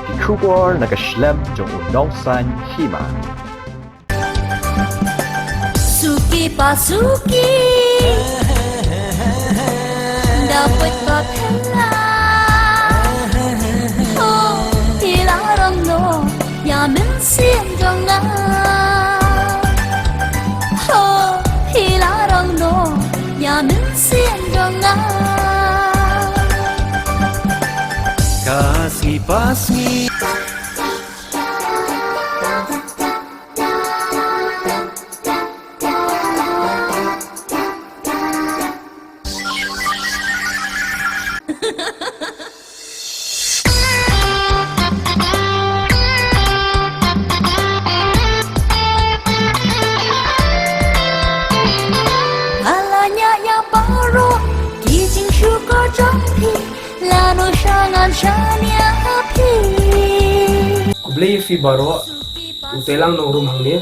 die Kubor na kaslem jong unongsan hima. Suki pasuki dapat kakala oh hilarang no yamen sin jonga oh hilarang no yamen sin jonga kasih pasmi Alanya yang baru Kijing syukur jampi Lano syangan syania api Kublay fi baro utelang no room hangni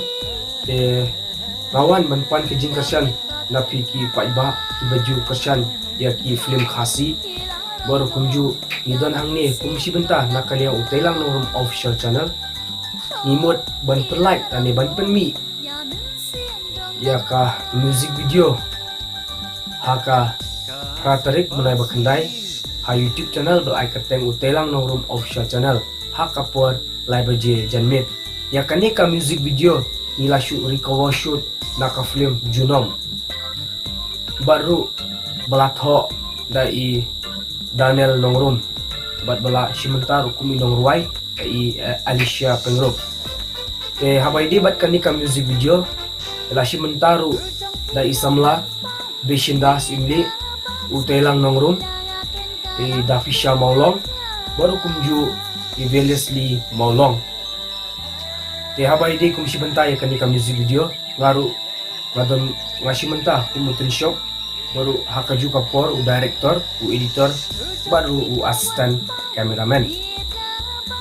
ngawan manpan ke jing kersyan na pi ki paiba ki baju kersyan ya ki film khasi baru kumju idon hangni kumsi benta na kalia utelang no room official channel nimot ban per like dan ban pen mi ya ka music video haka ratarik menai bakandai ha YouTube channel bel aikateng utelang no room official channel haka por live je janmit ya kanika music video nila shoot recover shoot naka film junom baru balatho dai Daniel Nongrum bat bala sementara kumi nongruai kai Alicia Pengrop habai di bat kanika music video la sementara dai Samla Beshindas Imli utelang Nongrum Dafisha Maulong baru kumju Eveliously Maulong habai di kum sibenta ya kanika music video ngaru ngadon ngasimenta kumuten shop baru hakaju kapor u director u editor baru u assistant cameraman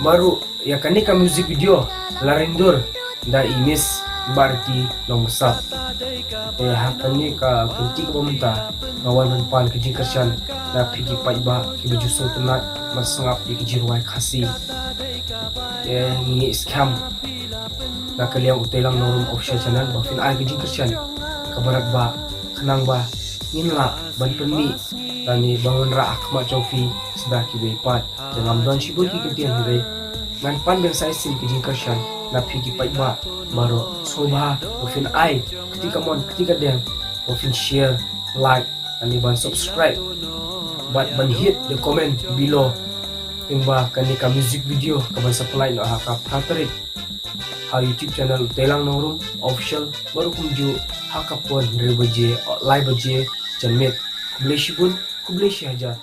baru ya kanika music video larindur da imis barki nomor sab hakani ka kunti ka pementa ngawan manpan kejing kersan da pigi paiba ki baju sultanat masangap di kejirwai khasi ni scam na kaliang utelang norum official channel bafin ay kejing kersan kabarak ba kenang ba inla ban penmi tani bangun ra akma chofi sedah ki bepat jangan don sibul ki ketian hire ngan pan bel sai sim kejing kersan na pigi paiba baru soba bafin ay ketika dem bafin share like tani ban subscribe ban hit the comment below timba kanika music video kaban supply no haka patarik ha YouTube channel Telang Norum official baru kumju haka pon live je janmit kublai shibun kublai hajar